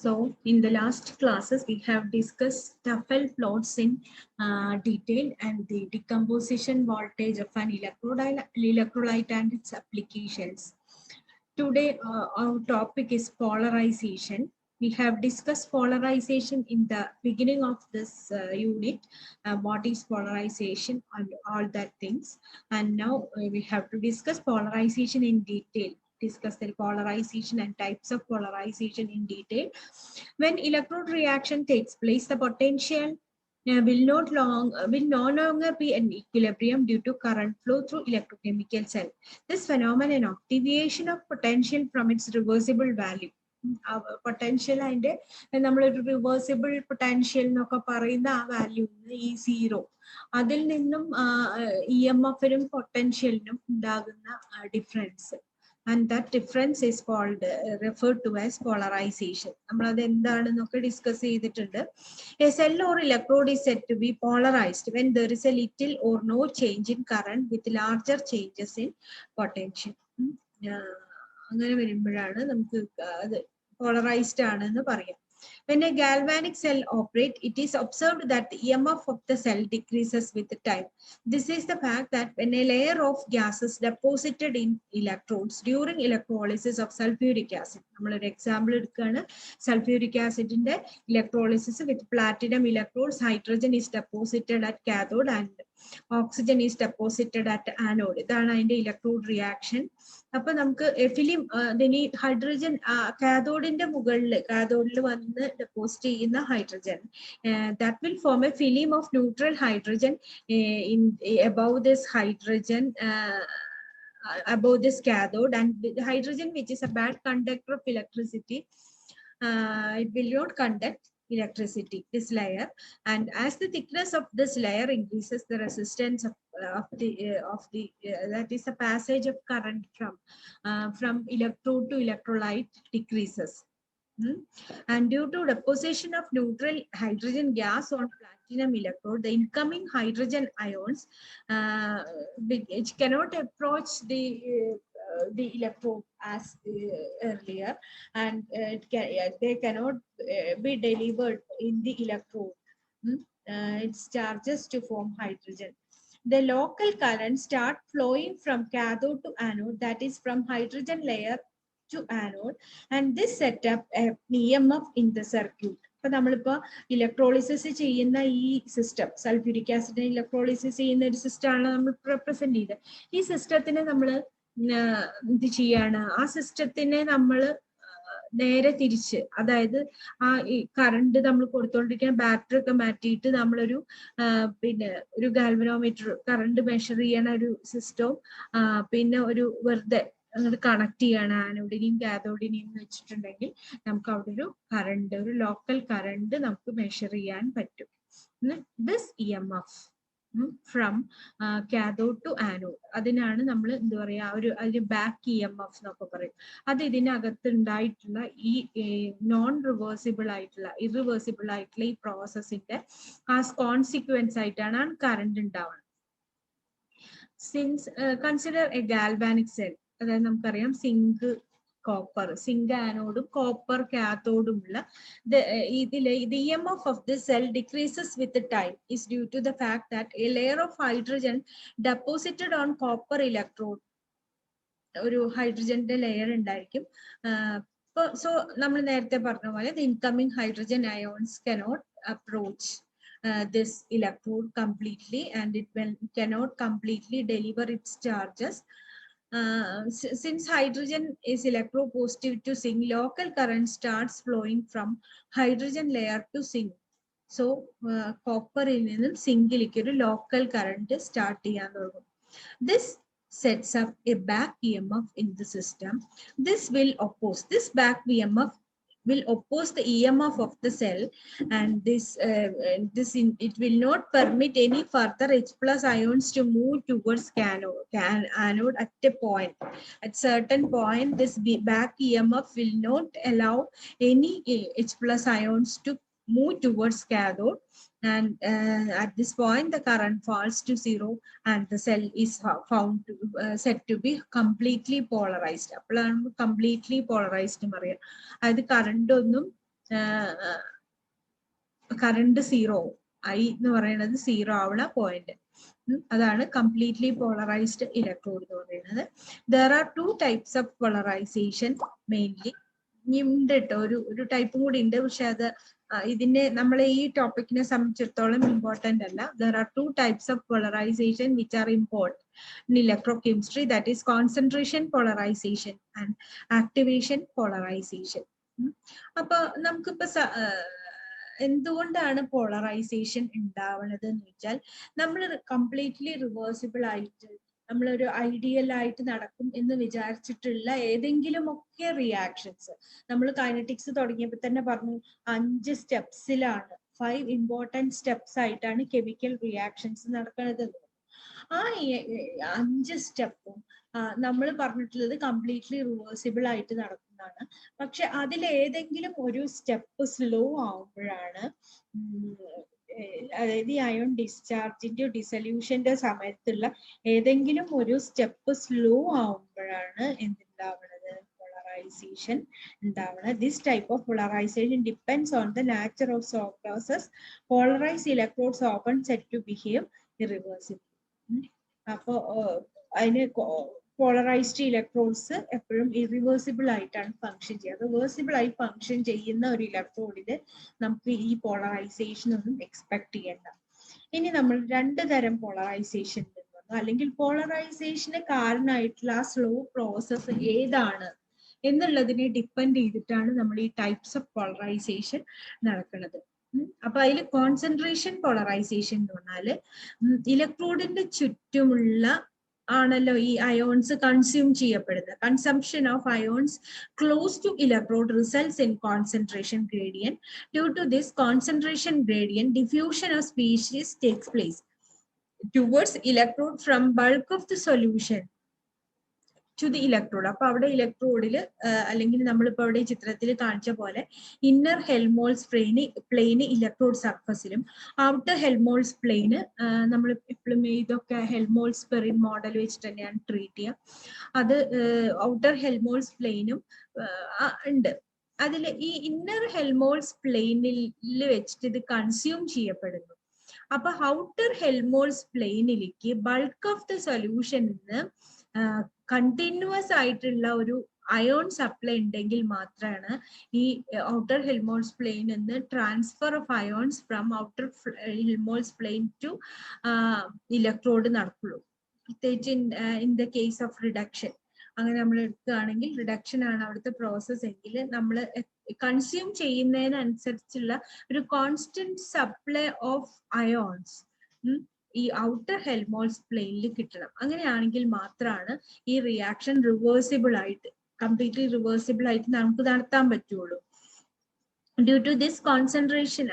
So, in the last classes, we have discussed Tafel plots in detail and the decomposition voltage of an electrolyte and its applications. Today, our topic is polarization. We have discussed polarization in the beginning of this unit, what is polarization and all that things. And now we have to discuss polarization in detail. Discuss the polarization and types of polarization in detail. When electrode reaction takes place, the potential will no longer be an equilibrium due to current flow through electrochemical cell. This phenomenon of deviation of potential from its reversible value. Potential അതിന്റെ നമ്മളൊരു reversible potential എന്നൊക്കെ പറയുന്ന ആ value ഈ zero അതിൽ നിന്നും EMF-നും പൊട്ടൻഷ്യലിനും ഉണ്ടാകുന്ന difference. And that difference is called referred to as polarization. നമ്മളത് എന്താണെന്നൊക്കെ ഡിസ്കസ് ചെയ്തിട്ടുണ്ട്. A cell or electrode is said to be polarized when there is a little or no change in current with larger changes in potential. അങ്ങനെ വരുമ്പോഴാണ് നമുക്ക് അത് polarised ആണെന്ന് പറയാം. When a galvanic cell operates, it is observed that the EMF of the cell decreases with time. This is the fact that when a layer of gases deposited in electrodes during electrolysis of sulfuric acid, നമ്മളൊരു example എടുക്കുകയാണ്. Sulfuric acid in the electrolysis with platinum electrodes, hydrogen is deposited at cathode and oxygen is deposited at anode. ഇതാണ് അതിന്റെ electrode reaction. അപ്പൊ നമുക്ക് film hydrogen കാഥോഡിന്റെ കാഥോഡിൽ വന്ന് deposit ചെയ്യുന്ന hydrogen that will form a film of neutral hydrogen in above this hydrogen above this cathode, and hydrogen, which is a bad conductor of electricity, it will not conduct electricity, this layer. And as the thickness of this layer increases, the resistance of the that is the passage of current from electrode to electrolyte decreases. And due to deposition of neutral hydrogen gas on platinum electrode, the incoming hydrogen ions which cannot approach the electrode as earlier, and they cannot be delivered in the electrode its charges to form hydrogen. The local current start flowing from cathode to anode, that is from hydrogen layer to anode, and this set up an EMF in the circuit. ഇപ്പൊ നമ്മളിപ്പോ electrolysis ചെയ്യുന്ന ഈ system, sulphuric acid electrolysis ചെയ്യുന്ന ഒരു system ആണ് നമ്മൾ represent ചെയ്തത്. ഈ സിസ്റ്റത്തിനെ നമ്മൾ എന്ത് ചെയ്യാണ്, ആ സിസ്റ്റത്തിനെ നമ്മൾ നേരെ തിരിച്ച്, അതായത് ആ ഈ കറണ്ട് നമ്മൾ കൊടുത്തോണ്ടിരിക്കുന്ന ബാറ്ററി ഒക്കെ മാറ്റിയിട്ട് നമ്മളൊരു ഒരു ഗാൽവനോമീറ്റർ കറണ്ട് മെഷർ ചെയ്യണ ഒരു സിസ്റ്റവും പിന്നെ ഒരു വെറുതെ അങ്ങോട്ട് കണക്ട് ചെയ്യാണ് ആനോഡിനെയും കാഥോഡിനെയും വെച്ചിട്ടുണ്ടെങ്കിൽ നമുക്ക് അവിടെ ഒരു കറണ്ട്, ഒരു ലോക്കൽ കറണ്ട് നമുക്ക് മെഷർ ചെയ്യാൻ പറ്റും. This EMF from cathode to anode, അതിനാണ് നമ്മൾ എന്താ പറയാ അതിന് ബാക്ക് EMF എന്നൊക്കെ പറയും. അത് ഇതിനകത്ത് ഉണ്ടായിട്ടുള്ള ഈ നോൺ റിവേഴ്സിബിൾ ആയിട്ടുള്ള ഇറിവേഴ്സിബിൾ ആയിട്ടുള്ള ഈ പ്രോസസ്സിന്റെ കോൺസിക്വൻസ് ആയിട്ടാണ് കറണ്ട് ഉണ്ടാവുന്നത്. Since consider A galvanic cell, അതായത് നമുക്കറിയാം സിങ്ക് ആനോഡും കോപ്പർ കാഥോഡുമുള്ള ഇതിലെ EMF of this cell decreases with the time is due to the fact that a layer of hydrogen deposited on copper electrode, ഒരു ഹൈഡ്രജന്റെ layer ഉണ്ടായിരിക്കും. So നമ്മൾ നേരത്തെ പറഞ്ഞ പോലെ the incoming hydrogen ions cannot approach this electrode completely, and it cannot completely deliver its charges. Since hydrogen is electropositive to zinc, local current starts flowing from hydrogen layer to zinc. So കോപ്പറിൽ നിന്നും സിങ്കിലേക്ക് ഒരു local current start ചെയ്യാൻ തുടങ്ങും. This sets up a back EMF in the system. This back EMF will oppose the EMF of the cell, and it will not permit any further H+ ions to move towards anode at a point. At certain point, this back EMF will not allow any H+ ions to move towards cathode, and at this point the current falls to zero and the cell is found to said to be completely polarized. appolam completely polarized mariya adu current onnum current zero I എന്ന് പറയുന്നത് zero ആവണ point. അതാണ് completely polarised electrode എന്ന് പറയുന്നത്. There are 2 types of polarization mainly. ഉണ്ട് കേട്ടോ, ഒരു ടൈപ്പും കൂടി ഉണ്ട്, പക്ഷെ അത് ഇതിന്റെ നമ്മളെ ഈ ടോപ്പിക്കിനെ സംബന്ധിച്ചിടത്തോളം ഇമ്പോർട്ടന്റ് അല്ല. There are 2 types of polarization which are important in electrochemistry, that is concentration polarization and activation polarization. അപ്പൊ നമുക്കിപ്പോ എന്തുകൊണ്ടാണ് പോളറൈസേഷൻ ഉണ്ടാവുന്നത് എന്ന് വെച്ചാൽ, നമ്മൾ കംപ്ലീറ്റ്ലി റിവേഴ്സിബിൾ ആയിട്ട് നമ്മളൊരു ഐഡിയൽ ആയിട്ട് നടക്കും എന്ന് വിചാരിച്ചിട്ടുള്ള ഏതെങ്കിലും ഒക്കെ റിയാക്ഷൻസ്, നമ്മൾ കൈനറ്റിക്സ് തുടങ്ങിയപ്പോൾ തന്നെ പറഞ്ഞു 5 സ്റ്റെപ്സിലാണ്, 5 ഇമ്പോർട്ടൻറ്റ് സ്റ്റെപ്സ് ആയിട്ടാണ് കെമിക്കൽ റിയാക്ഷൻസ് നടക്കുന്നത്. ആ 5 സ്റ്റെപ്പും നമ്മൾ പറഞ്ഞിട്ടുള്ളത് കംപ്ലീറ്റ്ലി റിവേഴ്സിബിൾ ആയിട്ട് നടക്കുന്നതാണ്. പക്ഷെ അതിലേതെങ്കിലും ഒരു സ്റ്റെപ്പ് സ്ലോ ആവുമ്പോഴാണ്, അതായത് ഈ അയോൺ ഡിസ്ചാർജിന്റെ ഡിസൊല്യൂഷന്റെ സമയത്തുള്ള ഏതെങ്കിലും ഒരു സ്റ്റെപ്പ് സ്ലോ ആവുമ്പോഴാണ് എന്തുണ്ടാവുന്നത്, പോളറൈസേഷൻ ഉണ്ടാവുന്നത്. This type of polarisation depends on the nature of soft process. Polarised electrodes open set to behave irreversible. അപ്പോ അതിന് പോളറൈസ്ഡ് ഇലക്ട്രോഡ്സ് എപ്പോഴും ഇറിവേഴ്സിബിൾ ആയിട്ടാണ് ഫംഗ്ഷൻ ചെയ്യുക. റിവേഴ്സിബിൾ ആയി ഫംഗ്ഷൻ ചെയ്യുന്ന ഒരു ഇലക്ട്രോഡിന് നമുക്ക് ഈ പോളറൈസേഷൻ ഒന്നും എക്സ്പെക്ട് ചെയ്യണ്ട. ഇനി നമ്മൾ 2 തരം പോളറൈസേഷൻ വന്നു, അല്ലെങ്കിൽ പോളറൈസേഷന് കാരണമായിട്ടുള്ള ആ സ്ലോ പ്രോസസ് ഏതാണ് എന്നുള്ളതിനെ ഡിപ്പെൻഡ് ചെയ്തിട്ടാണ് നമ്മൾ ഈ ടൈപ്സ് ഓഫ് പോളറൈസേഷൻ നടക്കുന്നത്. അപ്പൊ അതിൽ കോൺസെൻട്രേഷൻ പോളറൈസേഷൻ എന്ന് പറഞ്ഞാല് ഇലക്ട്രോഡിന്റെ ചുറ്റുമുള്ള ആണല്ലോ ഈ അയോൺസ് കൺസ്യൂം ചെയ്യപ്പെടുന്നത്. Consumption of ions close to electrode results in concentration gradient. Due to this concentration gradient, diffusion of species takes place towards electrode from bulk of the solution to the electrode. അപ്പൊ അവിടെ ഇലക്ട്രോഡില് അല്ലെങ്കിൽ നമ്മളിപ്പോ അവിടെ ചിത്രത്തിൽ കാണിച്ച പോലെ ഇന്നർ ഹെൽമോൾസ് പ്ലെയിന് ഇലക്ട്രോഡ് സർഫസിലും ഔട്ടർ ഹെൽമോൾസ് പ്ലെയിന് നമ്മൾ എപ്പോഴും ഇതൊക്കെ ഹെൽമോൾസ് പെറിൻ മോഡൽ വെച്ചിട്ട് തന്നെയാണ് ട്രീറ്റ് ചെയ്യുക. അത് ഔട്ടർ ഹെൽമോൾസ് പ്ലെയിനും ഉണ്ട്. അതിൽ ഈ ഇന്നർ ഹെൽമോൾസ് പ്ലെയിനിൽ വെച്ചിട്ട് ഇത് കൺസ്യൂം ചെയ്യപ്പെടുന്നു. അപ്പൊ ഔട്ടർ ഹെൽമോൾസ് പ്ലെയിനിലേക്ക് ബൾക്ക് ഓഫ് ദ സൊല്യൂഷനിന്ന് കണ്ടിന്യൂസ് ആയിട്ടുള്ള ഒരു അയോൺ സപ്ലൈ ഉണ്ടെങ്കിൽ മാത്രമാണ് ഈ ഔട്ടർ ഹെൽമോൾസ് പ്ലെയിൻ നിന്ന് transfer of ions from outer Helmholtz plane to electrode നടക്കുള്ളൂ. പ്രത്യേകിച്ച് in the case of reduction അങ്ങനെ നമ്മൾ എടുക്കുകയാണെങ്കിൽ, റിഡക്ഷൻ ആണ് അവിടുത്തെ പ്രോസസ് എങ്കിൽ നമ്മൾ കൺസ്യൂം ചെയ്യുന്നതിനനുസരിച്ചുള്ള ഒരു കോൺസ്റ്റന്റ് സപ്ലൈ ഓഫ് അയോൺസ് ഈ ഔട്ടർ ഹെൽമോൾസ് പ്ലെയിനിൽ കിട്ടണം. അങ്ങനെയാണെങ്കിൽ മാത്രമാണ് ഈ റിയാക്ഷൻ റിവേഴ്സിബിൾ ആയിട്ട്, കംപ്ലീറ്റ്ലി റിവേഴ്സിബിൾ ആയിട്ട് നമുക്ക് നടത്താൻ പറ്റുള്ളൂ. ഡ്യൂ ടു ദിസ് കോൺസെൻട്രേഷൻ,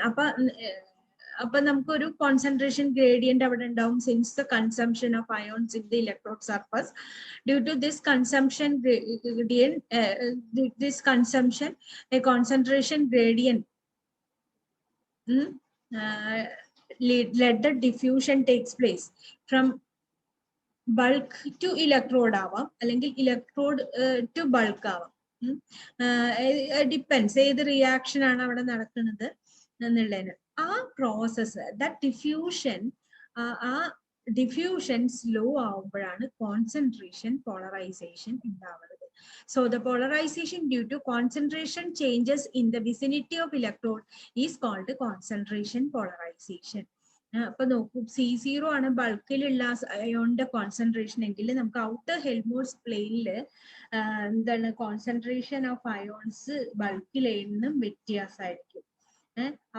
അപ്പൊ നമുക്കൊരു കോൺസെൻട്രേഷൻ ഗ്രേഡിയന്റ് അവിടെ ഉണ്ടാവും, since the consumption of ions in the electrode surface. Due to this consumption gradient, this consumption a concentration gradient let the diffusion takes place from bulk to electrode ആവാം, അല്ലെങ്കിൽ electrode to bulk ആവാം. Depends ഏത് reaction ആണ് അവിടെ നടക്കുന്നത് എന്നുള്ളതിന്. ആ process diffusion slow ആവുമ്പോഴാണ് കോൺസെൻട്രേഷൻ പോളറൈസേഷൻ ഉണ്ടാവുന്നത്. So the polarization due to concentration changes in the vicinity of electrode is called concentration polarization. അപ്പൊ നോക്കൂ, C0 ആണ് ബൾക്കിലുള്ള അയോണിന്റെ കോൺസെൻട്രേഷൻ എങ്കിൽ നമുക്ക് ഔട്ടർ ഹെൽമോൾസ് പ്ലെയിനിൽ എന്താണ് കോൺസെൻട്രേഷൻ ഓഫ് അയോൺസ് ബൾക്കിലേന്നും വ്യത്യാസമായിരിക്കും.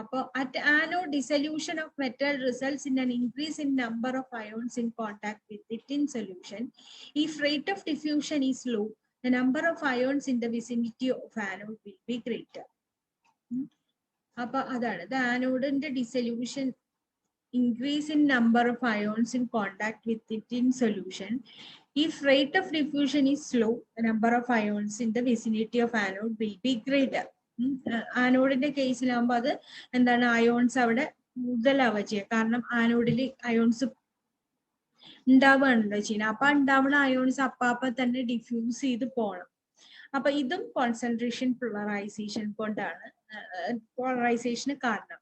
അപ്പൊ at anode dissolution of metal results in an increase in number of ions in contact with it in solution. If rate of diffusion is low, the number of ions in the vicinity of anode will be greater. അപ്പൊ അതാണ് the anode dissolution, increase in number of ions in contact with it in solution. If rate of diffusion is slow, the number of ions in the vicinity of anode will be greater. ആനോഡിന്റെ കേസിലാകുമ്പോൾ അത് എന്താണ്, ions അവിടെ കൂടുതലാവുക ചെയ്യുക. കാരണം ആനോഡിൽ ions ഉണ്ടാവുകയാണല്ലോ ചെയ്യുന്നത്. അപ്പൊ ഉണ്ടാവുന്ന ions അപ്പാപ്പ തന്നെ diffuse ചെയ്ത് പോകണം. അപ്പൊ ഇതും കോൺസെൻട്രേഷൻ പോളറൈസേഷൻ കൊണ്ടാണ് പോളറൈസേഷന് കാരണം.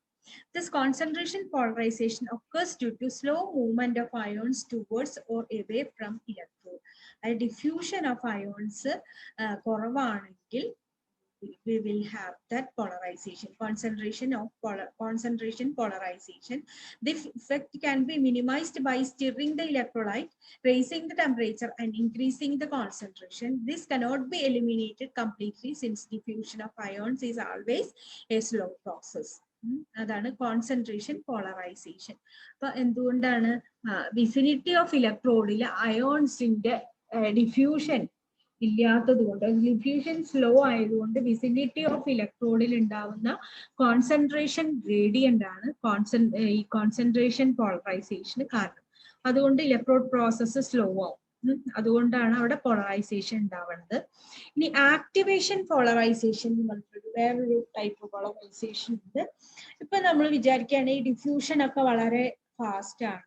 This concentration polarization occurs due to slow movement of ions towards or away from electrode. A diffusion of ions കുറവാണെങ്കിൽ we will have that polarization, concentration polarization. The effect can be minimized by stirring the electrolyte, raising the temperature and increasing the concentration. This cannot be eliminated completely since diffusion of ions is always a slow process. അതാണ് concentration polarisation. അപ്പൊ എന്തുകൊണ്ടാണ് vicinity of ഇലക്ട്രോഡിൽ അയോൺസിന്റെ diffusion ഇല്ലാത്തത് കൊണ്ട്, diffusion slow ആയതുകൊണ്ട് vicinity of ഇലക്ട്രോഡിൽ ഉണ്ടാവുന്ന concentration gradient ആണ് ഈ concentration പോളറൈസേഷന് കാരണം. അതുകൊണ്ട് ഇലക്ട്രോഡ് പ്രോസസ്സ് സ്ലോ ആവും. അതുകൊണ്ടാണ് അവിടെ പോളറൈസേഷൻ ഉണ്ടാവുന്നത്. ഇനി ആക്ടിവേഷൻ പോളറൈസേഷൻ എന്ന് പറഞ്ഞിട്ട് വേറൊരു ടൈപ്പ് പോളറൈസേഷൻ ഉണ്ട്. ഇപ്പൊ നമ്മൾ വിചാരിക്കുകയാണ് ഈ ഡിഫ്യൂഷൻ ഒക്കെ വളരെ ഫാസ്റ്റ് ആണ്,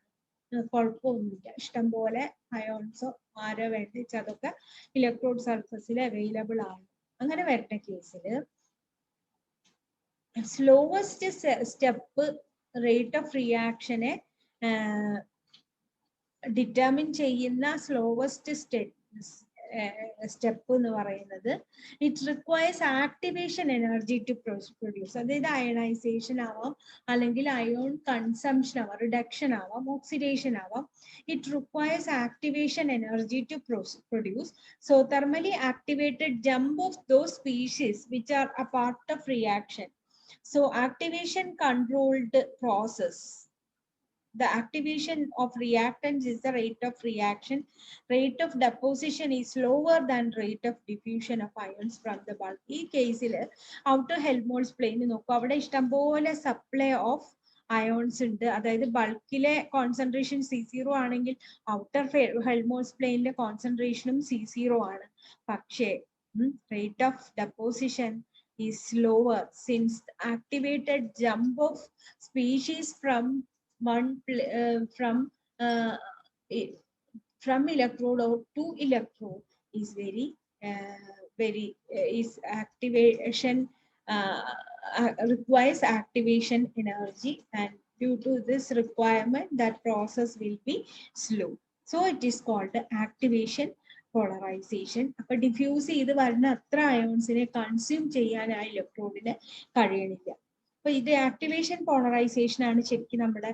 കുഴപ്പമൊന്നുമില്ല, ഇഷ്ടംപോലെ അയോൺസോ ആരോ വേണ്ടിച്ച് അതൊക്കെ ഇലക്ട്രോഡ് സർഫസിൽ അവൈലബിൾ ആണ്. അങ്ങനെ വരുന്ന കേസിൽ സ്ലോവസ്റ്റ് സ്റ്റെപ്പ് റേറ്റ് ഓഫ് റിയാക്ഷനെ ഡിറ്റർമിൻ ചെയ്യുന്ന സ്ലോവസ്റ്റ് സ്റ്റെപ്പ് എന്ന് പറയുന്നത് it requires activation energy to produce. അതായത് അയണൈസേഷൻ ആവാം, അല്ലെങ്കിൽ അയോൺ കൺസംഷൻ ആവാം, റിഡക്ഷൻ ആവാം, ഓക്സിഡേഷൻ ആവാം. It requires activation energy to produce. So thermally activated jump of those species which are a part of reaction. So activation controlled process. The activation of reactants is the rate of reaction. Rate of deposition is lower than rate of diffusion of ions from the bulk. ഈ കേസിൽ outer ഹെൽമോൾട്സ് plain നോക്കുക, അവിടെ ഇഷ്ടംപോലെ supply of ions ഉണ്ട്. അതായത് ബൾക്കിലെ concentration C0 ആണെങ്കിൽ outer ഹെൽമോൾട്സ് പ്ലെയിനിലെ കോൺസെൻട്രേഷനും C0 ആണ്. പക്ഷേ rate of deposition is lower since the activated jump of species from electrode or to electrode is activation requires activation energy, and due to this requirement that process will be slow. So it is called activation polarization. അപ്പൊ diffuse ചെയ്ത് വരുന്ന അത്ര അയോൺസിനെ consume ചെയ്യാൻ ആ ഇലക്ട്രോഡിന് കഴിയണില്ല. അപ്പൊ ഇത് activation polarisation ആണ് ശരിക്കും നമ്മുടെ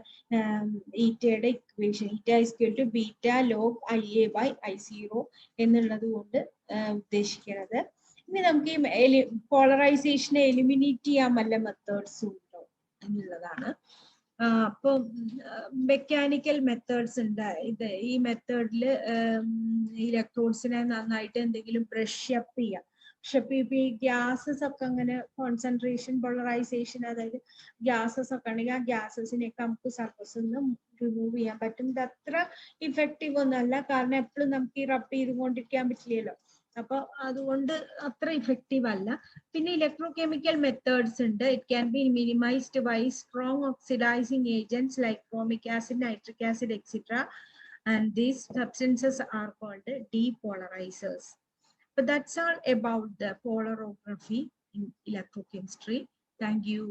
ഈറ്റയുടെ equation. Eta is equal to beta log IA/I0 എന്നുള്ളത് കൊണ്ട് ഉദ്ദേശിക്കുന്നത്. ഇനി നമുക്ക് ഈ പോളറൈസേഷനെ എലിമിനേറ്റ് ചെയ്യാൻ വല്ല മെത്തേഡ്സും ഉണ്ടോ എന്നുള്ളതാണ്. അപ്പൊ മെക്കാനിക്കൽ മെത്തേഡ്സ് ഉണ്ട്. ഈ മെത്തേഡില് ഇലക്ട്രോഡ്സിനെ നന്നായിട്ട് എന്തെങ്കിലും ബ്രഷ് അപ്പ് ചെയ്യാം. പക്ഷെ ഇപ്പൊ ഈ ഗ്യാസസ് ഒക്കെ അങ്ങനെ കോൺസെൻട്രേഷൻ പോളറൈസേഷൻ, അതായത് ഗ്യാസസ് ഒക്കെ ഉണ്ടെങ്കിൽ ആ ഗ്യാസസിനെയൊക്കെ നമുക്ക് സർഫസിൽ നിന്ന് റിമൂവ് ചെയ്യാൻ പറ്റും. ഇത് അത്ര ഇഫക്റ്റീവ് ഒന്നല്ല, കാരണം എപ്പോഴും നമുക്ക് ഈ റബ്ബ് ചെയ്തുകൊണ്ടിരിക്കാൻ പറ്റില്ലല്ലോ. അപ്പൊ അതുകൊണ്ട് അത്ര ഇഫക്റ്റീവ് അല്ല. പിന്നെ ഇലക്ട്രോ കെമിക്കൽ മെത്തേഡ്സ് ഉണ്ട്. It can be minimised by strong oxidising agents like chromic acid, nitric acid etcetera, and these substances are called depolarizers. But that's all about the polarography in electrochemistry. Thank you.